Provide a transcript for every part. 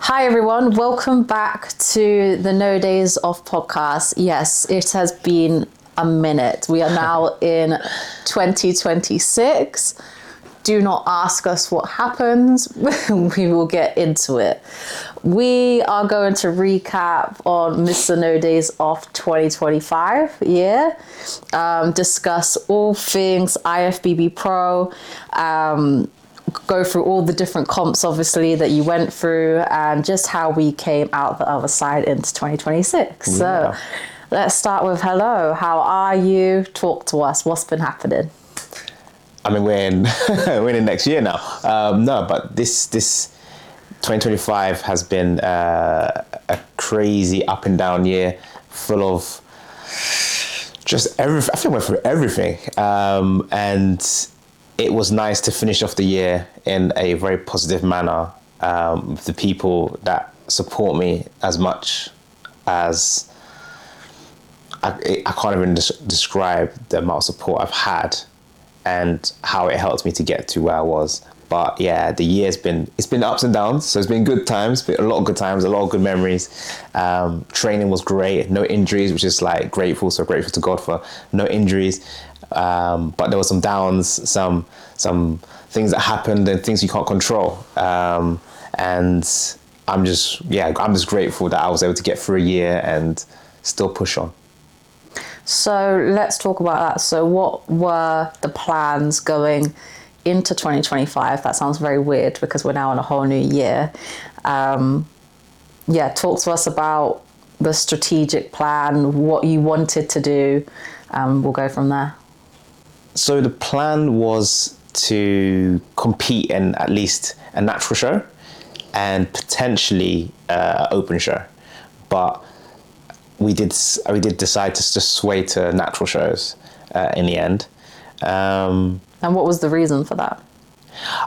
Hi everyone, welcome back to the No Days Off podcast. Yes, it has been a minute. We are now in 2026. Do not ask us what happened. We will get into it. We are going to recap on Mr. No Days Off 2025 year, discuss all things IFBB Pro, go through all the different comps, obviously, that you went through and just how we came out the other side into 2026. Yeah. So let's start with hello. How are you? Talk to us. What's been happening? I mean, we're in next year now. No, but this 2025 has been a crazy up and down year, full of just everything. I think I went through everything, and it was nice to finish off the year in a very positive manner, with the people that support me as much as I can't even describe the amount of support I've had and how it helped me to get to where I was. But yeah, the year's been ups and downs. So it's been good times, but a lot of good times, a lot of good memories. Training was great, no injuries, which is like grateful. So grateful to God for no injuries. But there were some downs, some things that happened and things you can't control. And I'm just grateful that I was able to get through a year and still push on. So let's talk about that. So what were the plans going into 2025? That sounds very weird because we're now in a whole new year. Talk to us about the strategic plan, what you wanted to do. We'll go from there. So the plan was to compete in at least a natural show and potentially an open show. But we did decide to just sway to natural shows in the end. And what was the reason for that?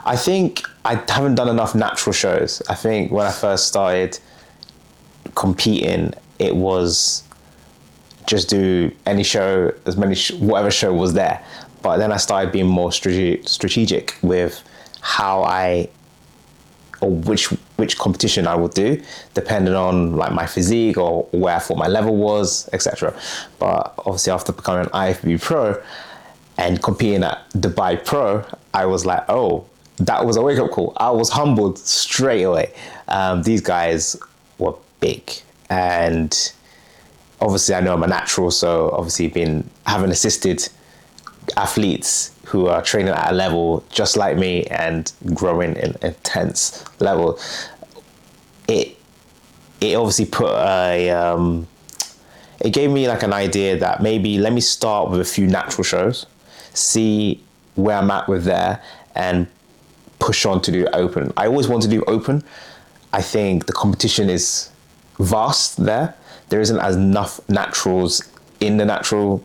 I think I haven't done enough natural shows. I think when I first started competing, it was just do any show, as many whatever show was there. But then I started being more strategic with how or which competition I would do, depending on like my physique or where I thought my level was, etc. But obviously after becoming an IFBB Pro and competing at Dubai Pro, I was like, oh, that was a wake-up call. I was humbled straight away. These guys were big, and obviously I know I'm a natural, so obviously having assisted athletes who are training at a level just like me and growing in intense level, it obviously it gave me like an idea that maybe let me start with a few natural shows, see where I'm at with there, and push on to do open. I always want to do open. I think the competition is vast there. There isn't as enough naturals in the natural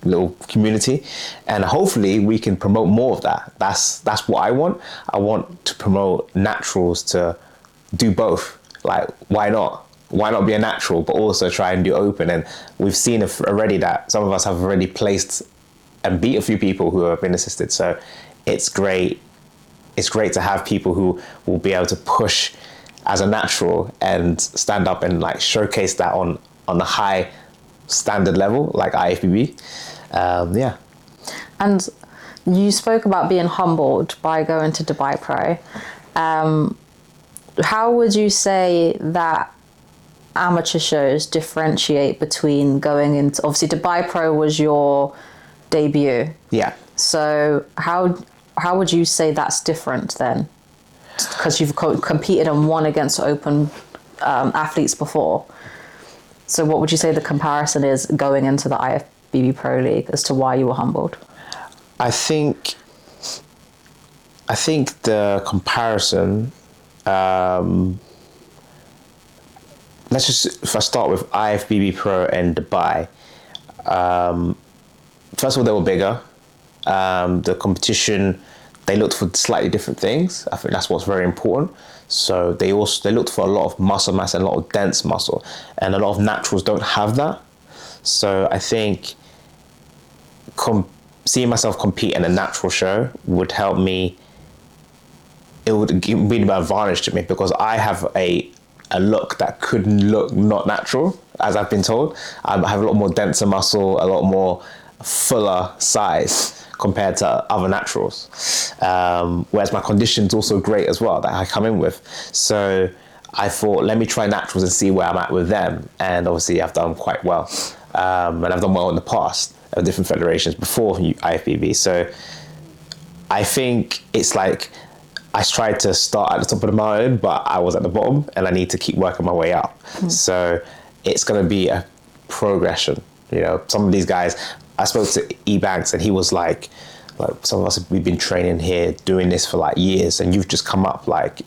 little community, and hopefully we can promote more of that. That's what I want. I want to promote naturals to do both. Like, why not be a natural but also try and do open? And we've seen already that some of us have already placed and beat a few people who have been assisted. So it's great to have people who will be able to push as a natural and stand up and like showcase that on a high standard level like IFBB. And you spoke about being humbled by going to Dubai Pro. How would you say that amateur shows differentiate between going into, obviously Dubai Pro was your debut. Yeah. So how would you say that's different then? Because you've competed and won against open athletes before. So what would you say the comparison is going into the IFBB Pro League as to why you were humbled? I think the comparison, if I start with IFBB Pro and Dubai, first of all, they were bigger. The competition, they looked for slightly different things. I think that's what's very important. So they looked for a lot of muscle mass and a lot of dense muscle, and a lot of naturals don't have that. So I think seeing myself compete in a natural show would help me. it would be an advantage to me because I have a look that could look not natural, as I've been told. I have a lot more denser muscle, a lot more fuller size compared to other naturals. Whereas my condition's also great as well that I come in with. So I thought, let me try naturals and see where I'm at with them. And obviously I've done quite well. And I've done well in the past at different federations before IFBB. So I think it's like, I tried to start at the top of the mountain, but I was at the bottom and I need to keep working my way up. So it's going to be a progression. You know, some of these guys, I spoke to E-Banks and he was like some of us, we've been training here, doing this for like years, and you've just come up. Like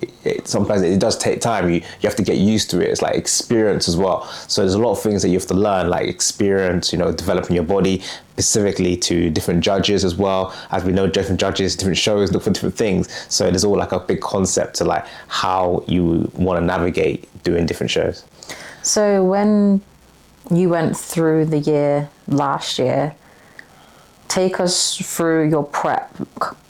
sometimes it does take time. You have to get used to it. It's like experience as well. So there's a lot of things that you have to learn, like experience, you know, developing your body, specifically to different judges as well. As we know, different judges, different shows look for different things. So there's all like a big concept to like how you want to navigate doing different shows. So when you went through the year last year, take us through your prep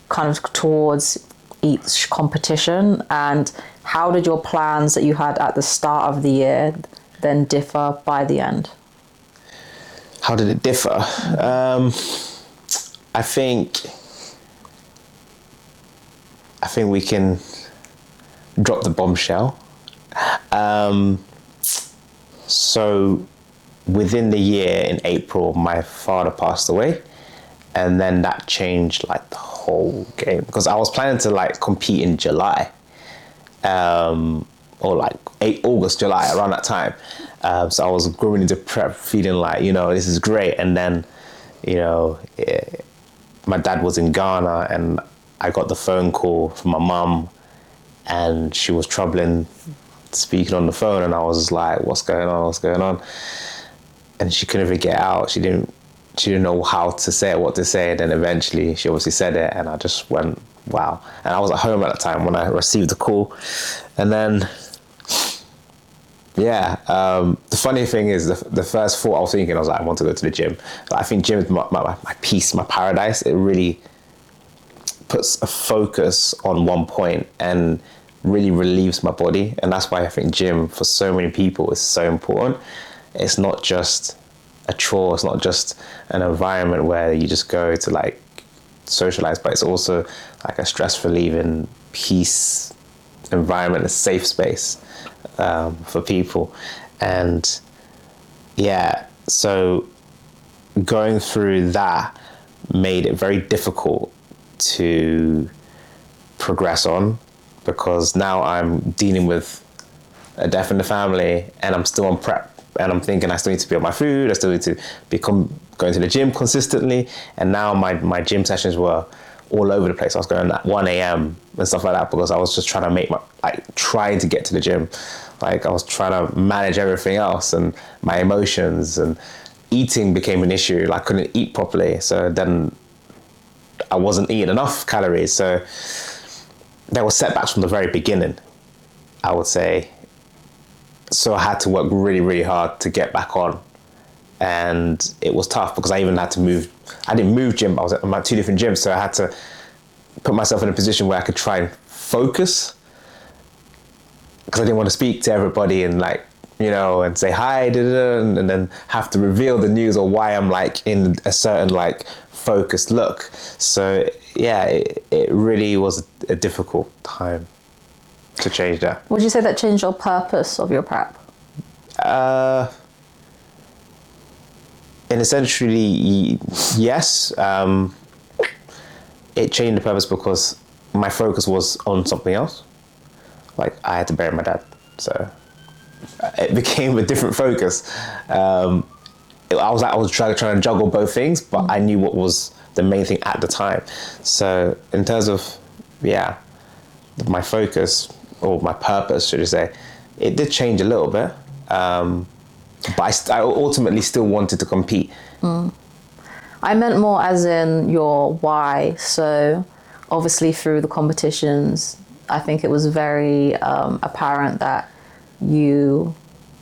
kind of towards each competition, and how did your plans that you had at the start of the year then differ by the end? How did it differ? I think we can drop the bombshell. So within the year in April, my father passed away. And then that changed like the whole game, because I was planning to like compete in July, or like August, July, around that time. So I was going into prep feeling like, you know, this is great. And then, you know, my dad was in Ghana and I got the phone call from my mum and she was troubling speaking on the phone. And I was like, what's going on? And she couldn't even get out. She didn't know how to say it, what to say. And then eventually she obviously said it and I just went, wow. And I was at home at the time when I received the call. And then, yeah, the funny thing is the first thought I was thinking, I was like, I want to go to the gym. I think gym is my peace, my paradise. It really puts a focus on one point and really relieves my body. And that's why I think gym for so many people is so important. It's not just a chore, it's not just an environment where you just go to like socialize, but it's also like a stress relieving peace environment, a safe space for people. And yeah, so going through that made it very difficult to progress on, because now I'm dealing with a death in the family and I'm still on prep. And I'm thinking I still need to be on my food. I still need to become going to the gym consistently. And now my gym sessions were all over the place. I was going at 1 a.m. and stuff like that because I was just trying to trying to get to the gym. Like I was trying to manage everything else and my emotions, and eating became an issue. Like I couldn't eat properly. So then I wasn't eating enough calories. So there were setbacks from the very beginning, I would say. So I had to work really, really hard to get back on. And it was tough because I even had to move. I didn't move gym. I was at 2 different gyms. So I had to put myself in a position where I could try and focus, because I didn't want to speak to everybody and like, you know, and say hi, and then have to reveal the news or why I'm like in a certain like focused look. So yeah, it really was a difficult time to change that. Would you say that changed your purpose of your prep? And essentially, yes. It changed the purpose because my focus was on something else. Like I had to bury my dad, so it became a different focus. I was trying to juggle both things, but I knew what was the main thing at the time. So in terms of, yeah, my focus, or my purpose, should I say, it did change a little bit. But I ultimately still wanted to compete. I meant more as in your why. So obviously through the competitions, I think it was very apparent that you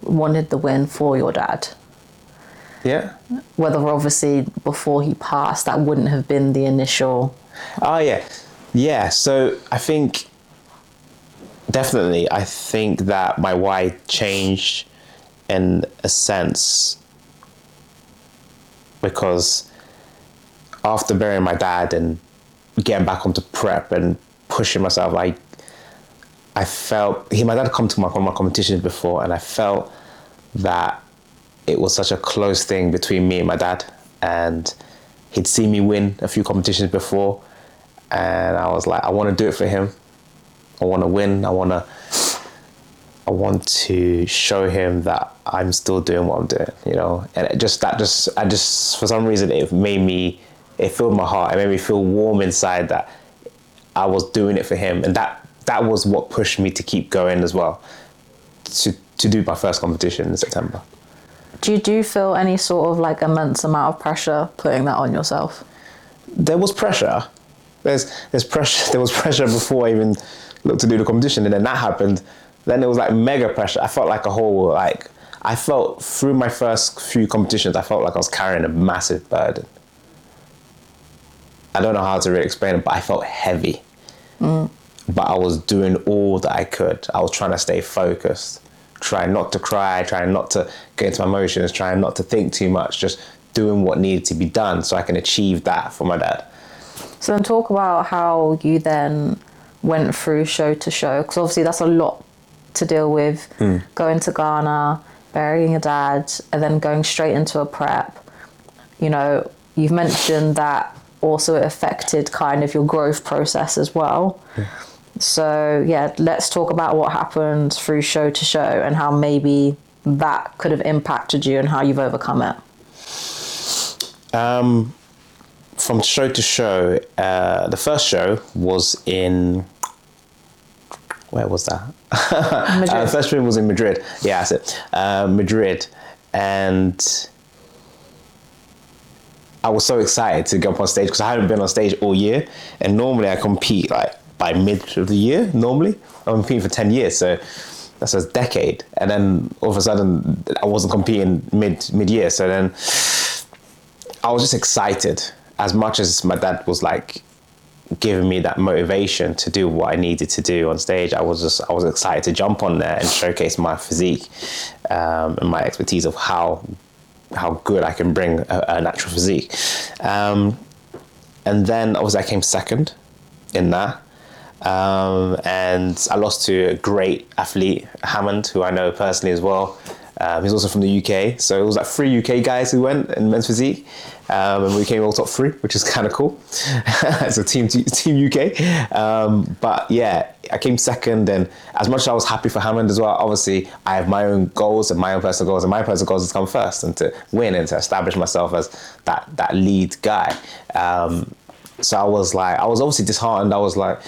wanted the win for your dad. Yeah. Whether obviously before he passed, that wouldn't have been the initial. Oh yeah. Yeah, so I think definitely, I think that my why changed in a sense because after burying my dad and getting back onto prep and pushing myself, I felt my dad had come to one of my competitions before, and I felt that it was such a close thing between me and my dad, and he'd seen me win a few competitions before, and I was like, I want to do it for him. I want to win. I want to show him that I'm still doing what I'm doing, you know. And I just for some reason it filled my heart. It made me feel warm inside that I was doing it for him, and that was what pushed me to keep going as well, to do my first competition in September. Do you feel any sort of like immense amount of pressure putting that on yourself? There was pressure. There's pressure. There was pressure before I even looked to do the competition, and then that happened. Then there was like mega pressure. I felt like I felt through my first few competitions, I felt like I was carrying a massive burden. I don't know how to really explain it, but I felt heavy. But I was doing all that I could. I was trying to stay focused, trying not to cry, trying not to get into my emotions, trying not to think too much, just doing what needed to be done so I can achieve that for my dad. So then talk about how you then went through show to show, because obviously that's a lot to deal with, going to Ghana, burying your dad, and then going straight into a prep. You know, you've mentioned that also it affected kind of your growth process as well. So yeah, let's talk about what happened through show to show and how maybe that could have impacted you and how you've overcome it. From show to show, the first show was in, where was that? The first show was in Madrid. Yeah, that's it. Madrid. And I was so excited to go up on stage because I hadn't been on stage all year. And normally I compete like by mid of the year, normally. I'm competing for 10 years, so that's a decade. And then all of a sudden I wasn't competing mid-year. So then I was just excited. As much as my dad was like giving me that motivation to do what I needed to do on stage, I was excited to jump on there and showcase my physique and my expertise of how good I can bring a natural physique. And then obviously I came second in that. And I lost to a great athlete, Hammond, who I know personally as well. He's also from the UK. So it was like 3 UK guys who went in men's physique. And we came all top 3, which is kind of cool. So team UK. But yeah, I came second. And as much as I was happy for Hammond as well, obviously I have my own goals and my own personal goals. And my personal goals is to come first and to win and to establish myself as that lead guy. So I was obviously disheartened. I was like,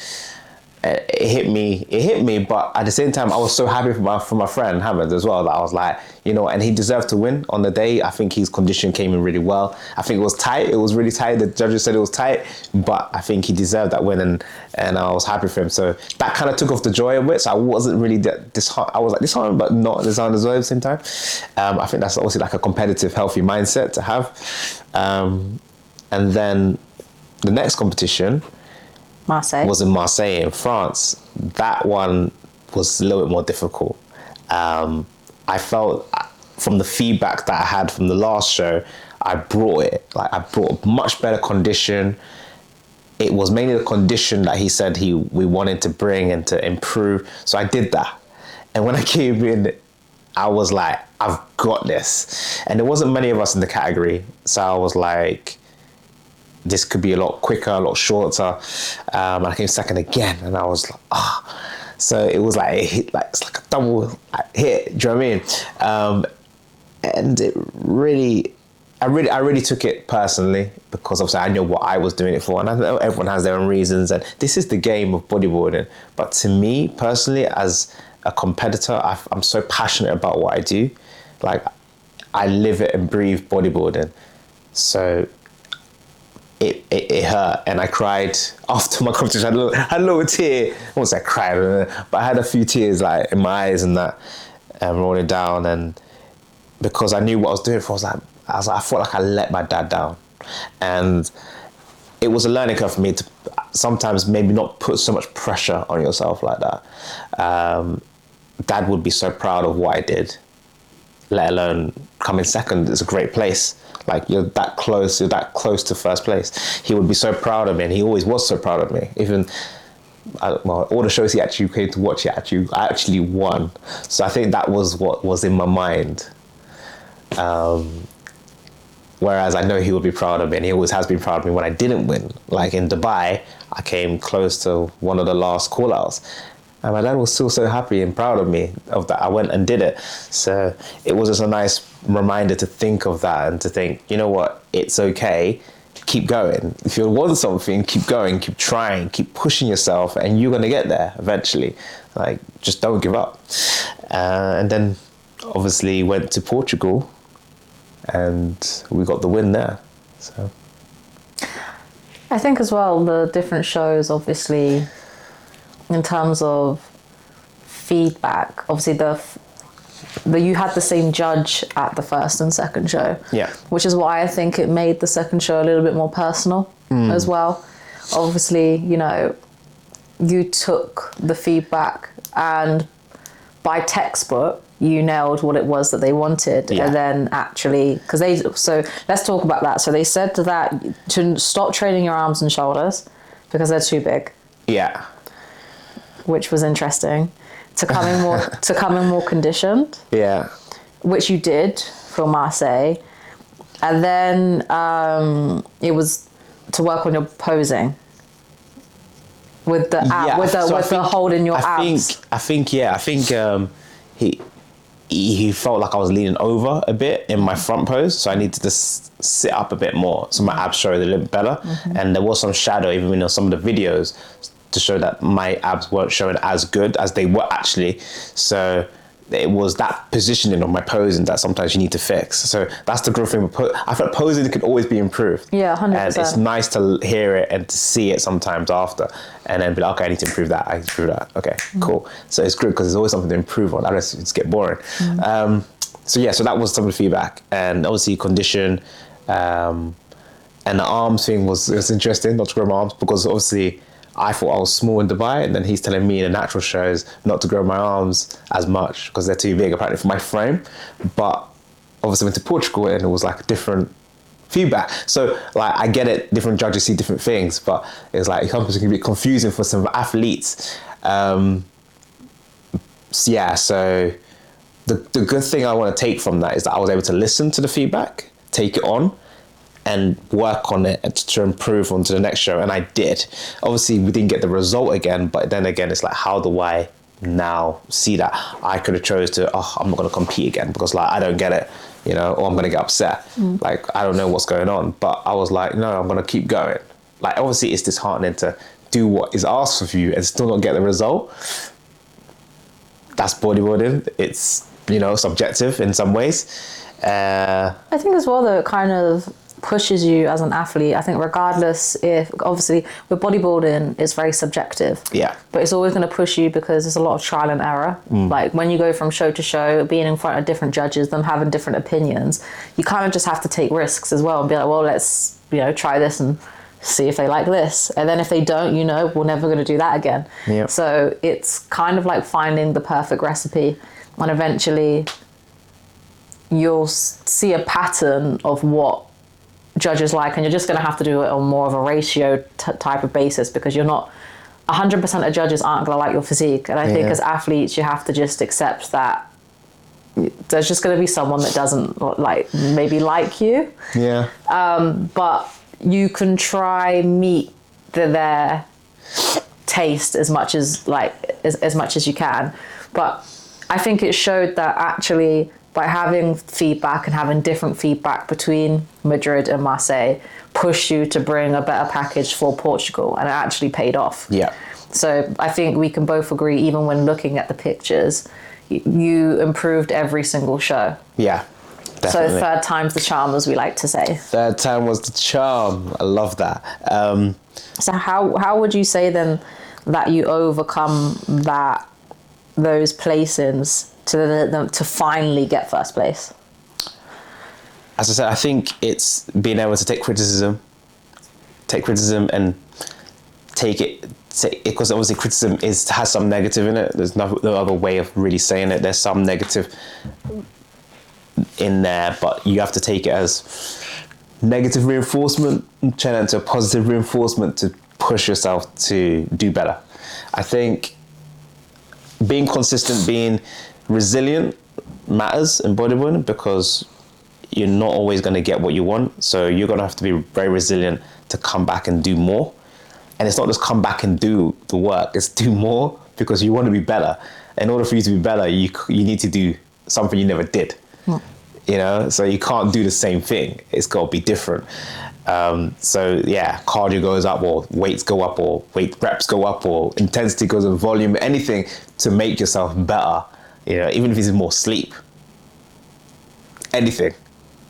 it hit me, but at the same time, I was so happy for my friend Hammond as well, that I was like, you know, and he deserved to win on the day. I think his condition came in really well. I think it was tight. It was really tight. The judges said it was tight, but I think he deserved that win, and I was happy for him. So that kind of took off the joy of it. So I wasn't really disheartened. I was like disheartened, but not disheartened as well at the same time. I think that's obviously like a competitive, healthy mindset to have. And then the next competition, Marseille. was in Marseille in France. That one was a little bit more difficult. I felt from the feedback that I had from the last show, I brought a much better condition. It was mainly the condition that he said we wanted to bring and to improve. So I did that. And when I came in, I was like, I've got this. And there wasn't many of us in the category. So I was like, this could be a lot quicker, a lot shorter. And I came second again, and I was like, So it was like, it's like a double hit, do you know what I mean? And it really, I really took it personally, because obviously I know what I was doing it for, and I know everyone has their own reasons, and this is the game of bodybuilding. But to me, personally, as a competitor, I'm so passionate about what I do. Like, I live it and breathe bodybuilding. So it hurt, and I cried after my competition. I had a little tear. I won't say I cried, but I had a few tears like in my eyes and that, rolling down. And because I knew what I was doing for, I felt like I let my dad down. And it was a learning curve for me to sometimes maybe not put so much pressure on yourself like that. Dad would be so proud of what I did, let alone coming second. It's a great place. Like, you're that close to first place. He would be so proud of me, and he always was so proud of me. Even, all the shows he actually came to watch, I actually won. So I think that was what was in my mind. Whereas I know he would be proud of me, and he always has been proud of me when I didn't win. Like in Dubai, I came close to one of the last call-outs. And my dad was still so happy and proud of me of that. I went and did it. So it was just a nice reminder to think of that and to think, you know what, it's okay. Keep going. If you want something, keep going, keep trying, keep pushing yourself, and you're going to get there eventually. Like, just don't give up. And then obviously went to Portugal, and we got the win there. So I think as well, the different shows, obviously, in terms of feedback, obviously you had the same judge at the first and second show. Yeah. Which is why I think it made the second show a little bit more personal as well. Obviously, you know, you took the feedback, and by textbook, you nailed what it was that they wanted. Yeah. And then actually, so let's talk about that. So they said that to stop training your arms and shoulders because they're too big. Yeah. Which was interesting. To come in more conditioned. Yeah. Which you did for Marseille. And then it was to work on your posing. With the hold in your abs. I think he felt like I was leaning over a bit in my front pose, so I needed to sit up a bit more so my abs showed a little bit better. And there was some shadow even in some of the videos to show that my abs weren't showing as good as they were actually. So it was that positioning of my posing that sometimes you need to fix. So that's the good thing. I feel like posing could always be improved. Yeah, 100%. And it's nice to hear it and to see it sometimes after, and then be like, okay, I need to improve that. I need to improve that. Okay, cool. So it's good because there's always something to improve on. Otherwise, it's get boring. So that was some of the feedback, and obviously condition, and the arms thing was interesting. Not to grow my arms because obviously I thought I was small in Dubai, and then he's telling me in the natural shows not to grow my arms as much because they're too big apparently for my frame. But obviously went to Portugal and it was like different feedback. So like I get it, different judges see different things, but it's like it can be confusing for some athletes. So the good thing I want to take from that is that I was able to listen to the feedback, take it on, and work on it to improve onto the next show. And I did. Obviously, we didn't get the result again, but then again, it's like, how do I now see that? I could have chose to, I'm not going to compete again because like I don't get it, you know, or I'm going to get upset. Like, I don't know what's going on. But I was like, no, I'm going to keep going. Like, obviously, it's disheartening to do what is asked of you and still not get the result. That's bodybuilding. It's, you know, subjective in some ways. I think as well that it kind of pushes you as an athlete. I think regardless if, obviously with bodybuilding, it's very subjective. Yeah. But it's always going to push you because there's a lot of trial and error. Like when you go from show to show, being in front of different judges, them having different opinions, you kind of just have to take risks as well and be like, well, let's, you know, try this and see if they like this. And then if they don't, you know, we're never going to do that again. Yep. So it's kind of like finding the perfect recipe, and eventually you'll see a pattern of what judges like, and you're just going to have to do it on more of a ratio type of basis because you're not 100% of judges aren't going to like your physique. And I think as athletes, you have to just accept that there's just going to be someone that doesn't maybe like you. Yeah. But you can try meet their taste as much as much as you can. But I think it showed that actually by having feedback and having different feedback between Madrid and Marseille pushed you to bring a better package for Portugal, and it actually paid off. Yeah. So I think we can both agree, even when looking at the pictures, you improved every single show. Yeah, definitely. So third time's the charm, as we like to say. Third time was the charm. I love that. So how would you say then that you overcome those placings to finally get first place? As I said, I think it's being able to take criticism take criticism and take it, because obviously criticism has some negative in it. There's no other way of really saying it. There's some negative in there, but you have to take it as negative reinforcement and turn it into a positive reinforcement to push yourself to do better. I think being consistent, being resilient matters in bodybuilding, because you're not always going to get what you want. So you're going to have to be very resilient to come back and do more. And it's not just come back and do the work, it's do more, because you want to be better. In order for you to be better, you need to do something you never did. You know, so you can't do the same thing. It's got to be different. So yeah, cardio goes up, or weights go up, or weight reps go up, or intensity goes up, volume, anything to make yourself better. You know, even if it's more sleep, anything.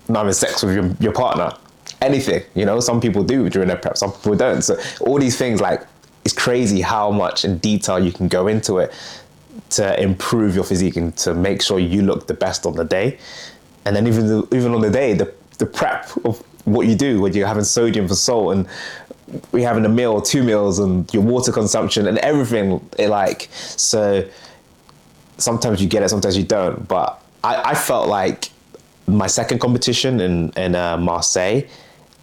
Not having sex with your partner, anything. You know, some people do during their prep, some people don't. So all these things, like, it's crazy how much in detail you can go into it to improve your physique and to make sure you look the best on the day. And then even on the day, the prep of what you do when you're having sodium for salt, and we're having a meal or 2 meals, and your water consumption and everything, so sometimes you get it, sometimes you don't. But I felt like my second competition in Marseille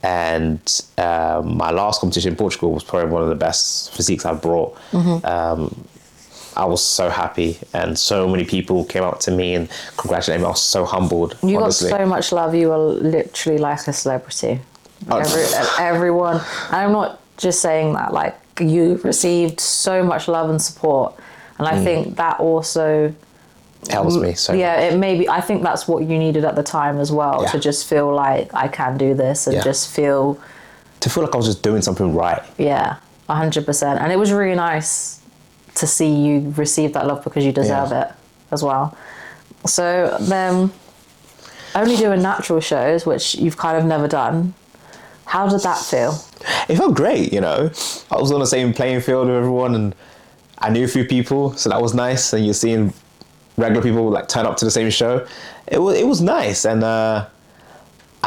and my last competition in Portugal was probably one of the best physiques I've brought. I was so happy, and so many people came up to me and congratulated me. I was so humbled. You honestly. got so much love. You were literally like a celebrity. Everyone. And I'm not just saying that. Like, you received so much love and support, and I think that also helps me. So I think that's what you needed at the time as well, to just feel like I can do this, and just feel like I was just doing something right. Yeah, 100%. And it was really nice to see you receive that love, because you deserve it as well. So then, only doing natural shows, which you've kind of never done, how did that feel? It felt great, you know. I was on the same playing field with everyone, and I knew a few people, so that was nice. And you're seeing regular people like turn up to the same show. It was nice, and I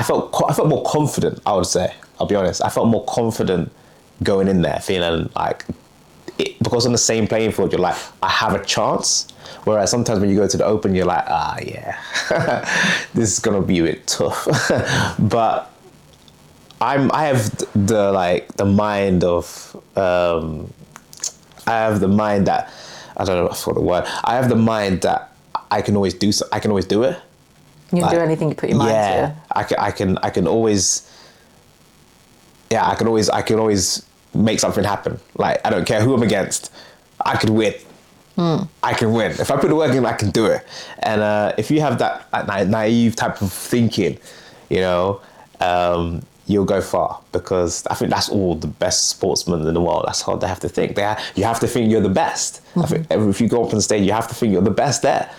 felt more confident, I would say. I'll be honest. I felt more confident going in there, feeling like, because on the same playing field, you're like, I have a chance. Whereas sometimes when you go to the open, you're like, this is gonna be a bit tough. But I have the mind of that, I don't know, I forgot the word. I have the mind that I can always do it. You can do anything you put your mind to. I can always make something happen. Like, I don't care who I'm against, I could win. I can win. If I put the work in, I can do it. And if you have that naive type of thinking, you know, you'll go far, because I think that's all the best sportsmen in the world. That's how they have to think. You have to think you're the best. I think if you go up on stage, you have to think you're the best there.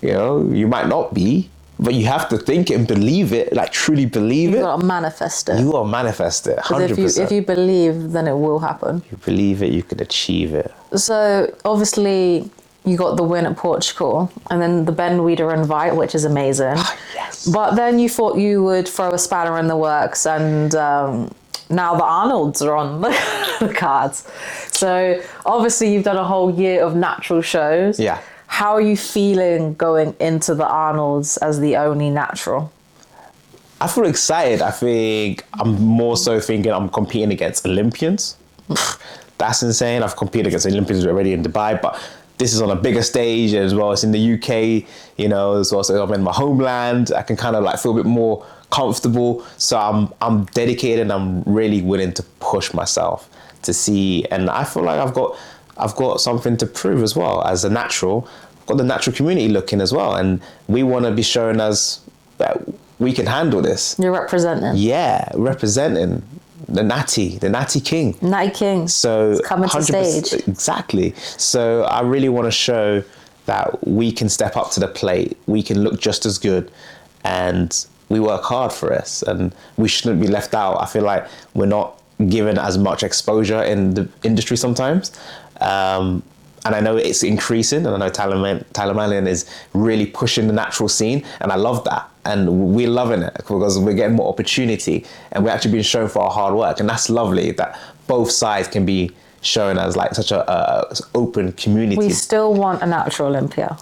You know, you might not be, but you have to think it and believe it, like truly believe it. You gotta manifest it. You gotta manifest it, 100%. If you believe, then it will happen. You believe it, you can achieve it. So obviously you got the win at Portugal, and then the Ben Weider invite, which is amazing. Yes. But then you thought you would throw a spanner in the works, and now the Arnolds are on the cards. So obviously you've done a whole year of natural shows. Yeah. How are you feeling going into the Arnolds as the only natural? I feel excited. I think I'm more so thinking I'm competing against Olympians. That's insane. I've competed against Olympians already in Dubai, but this is on a bigger stage as well. It's in the UK, you know, as well. So I'm in my homeland. I can kind of like feel a bit more comfortable. So I'm dedicated, and I'm really willing to push myself to see. And I feel like I've got something to prove as well as a natural. I've got the natural community looking as well, and we want to be showing us that we can handle this. You're representing. Yeah, representing the Natty King. Natty King. So it's coming to stage. Exactly. So I really want to show that we can step up to the plate. We can look just as good, and we work hard for us, and we shouldn't be left out. I feel like we're not given as much exposure in the industry sometimes. And I know it's increasing, and I know Talamalian is really pushing the natural scene, and I love that. And we're loving it because we're getting more opportunity and we're actually being shown for our hard work. And that's lovely that both sides can be shown as like such a open community. We still want a natural Olympia.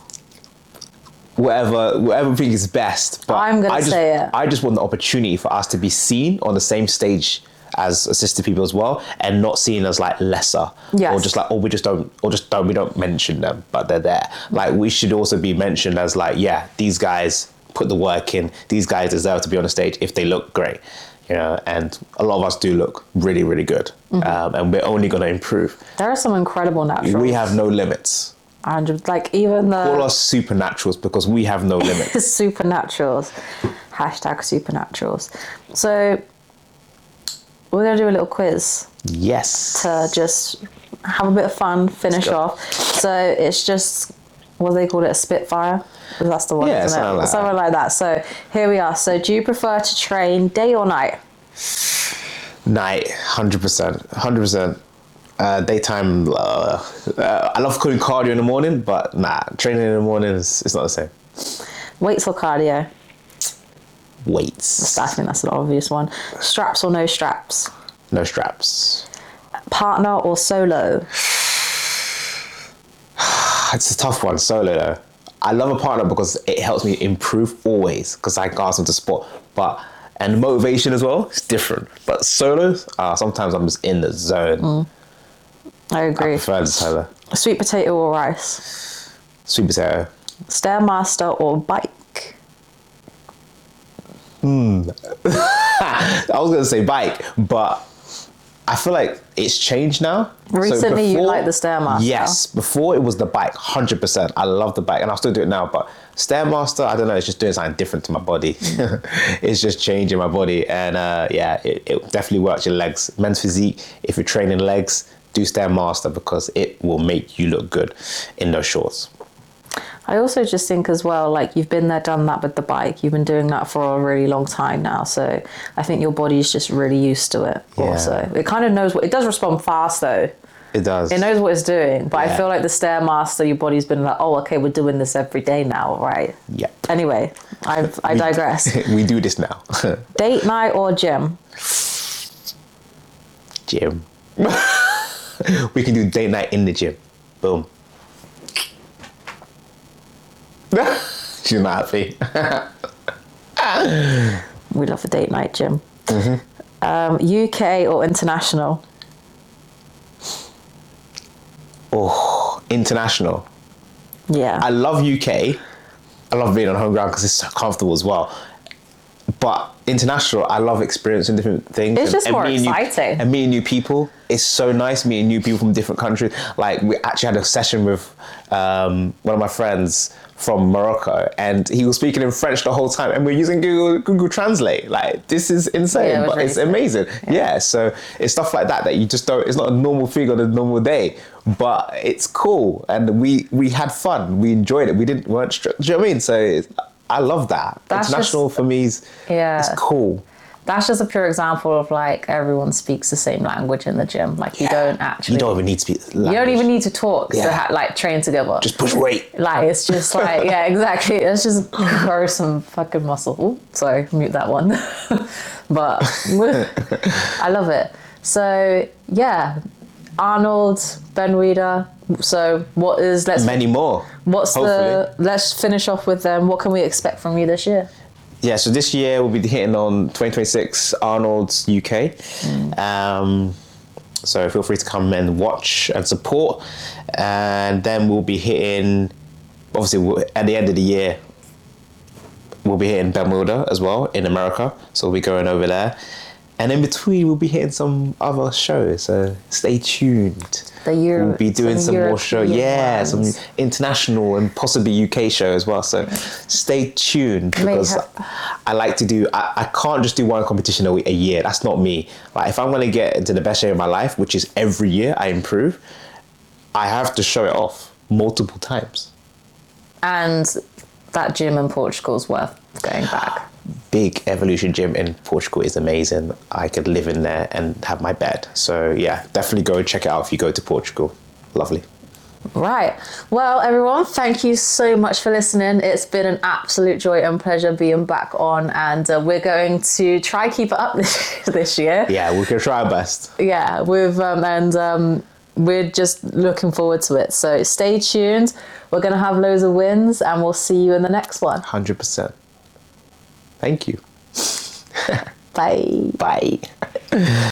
Whatever we think is best. But I'm going to say it. I just want the opportunity for us to be seen on the same stage as assisted people as well, and not seen as like lesser. Yes. Or just like, we don't mention them, but they're there. Like, we should also be mentioned as like, yeah, these guys put the work in, these guys deserve to be on the stage if they look great, you know, and a lot of us do look really, really good. And we're only going to improve. There are some incredible naturals. We have no limits. And like even the... Call us supernaturals because we have no limits. Supernaturals. Hashtag supernaturals. So we're going to do a little quiz. Yes. To just have a bit of fun, finish off. So it's just, what do they call it, a Spitfire? That's the one, yeah, isn't it? Something like that. So here we are. So do you prefer to train day or night? Night, 100%. 100%. Daytime, I love doing cardio in the morning, but nah, training in the morning it's not the same. Weights or cardio? Weights. I think that's an obvious one. Straps or no straps? No straps. Partner or solo? It's a tough one, solo though. I love a partner because it helps me improve always, because I can ask them to support. And motivation as well, it's different. But solos, sometimes I'm just in the zone. I agree. I prefer the solo. Sweet potato or rice? Sweet potato. Stairmaster or bike? I was going to say bike, but I feel like it's changed now. Recently, you like the Stairmaster? Yes. Before, it was the bike, 100%. I love the bike, and I'll still do it now. But Stairmaster, I don't know, it's just doing something different to my body. It's just changing my body. And it definitely works your legs. Men's physique, if you're training legs, do Stairmaster because it will make you look good in those shorts. I also just think as well, like you've been there, done that with the bike. You've been doing that for a really long time now. So I think your body's just really used to it also. It kind of knows it does respond fast though. It does. It knows what it's doing. But I feel like the Stairmaster, your body's been like, oh, okay, we're doing this every day now, right? Yeah. Anyway, I digress. We do this now. Date night or gym? Gym. We can do date night in the gym. Boom. She's not happy. We love a date night gym. UK or international? Oh, international. Yeah. I love UK. I love being on home ground because it's so comfortable as well. But international, I love experiencing different things. It's just more exciting. And meeting new people. It's so nice meeting new people from different countries. Like, we actually had a session with one of my friends from Morocco, and he was speaking in French the whole time, and we're using Google Translate. Like, this is insane, but it's amazing. Yeah, so it's stuff like that you just don't, it's not a normal thing on a normal day, but it's cool. And we had fun. We enjoyed it. Weren't strict. Do you know what I mean? So I love that. That's international for me is it's cool. That's just a pure example of like everyone speaks the same language in the gym. Like you don't actually. You don't even need to speak language. You don't even need to talk to like train together. Just push weight. Like it's just like exactly. It's just grow some fucking muscle. Ooh, sorry, mute that one. But I love it. So yeah, Arnold, Ben Weider. So what is many more. Let's finish off with them. What can we expect from you this year? Yeah, so this year we'll be hitting on 2026 Arnold's UK. So feel free to come and watch and support. And then we'll be hitting, obviously at the end of the year, we'll be hitting Ben Weider as well in America. So we'll be going over there. And in between, we'll be hitting some other shows. So stay tuned. We'll be doing some more shows. Yeah, some international and possibly UK show as well. So stay tuned because I like to do, I can't just do one competition a year. That's not me. Like if I'm going to get into the best shape of my life, which is every year I improve, I have to show it off multiple times. And that gym in Portugal is worth going back. Big Evolution Gym in Portugal is amazing. I could live in there and have my bed. So yeah, definitely go check it out if you go to Portugal. Lovely. Right. Well, everyone, thank you so much for listening. It's been an absolute joy and pleasure being back on, and we're going to try keep it up this year. Yeah, we can try our best. Yeah, we're just looking forward to it. So stay tuned. We're going to have loads of wins, and we'll see you in the next one. 100%. Thank you. Bye. Bye.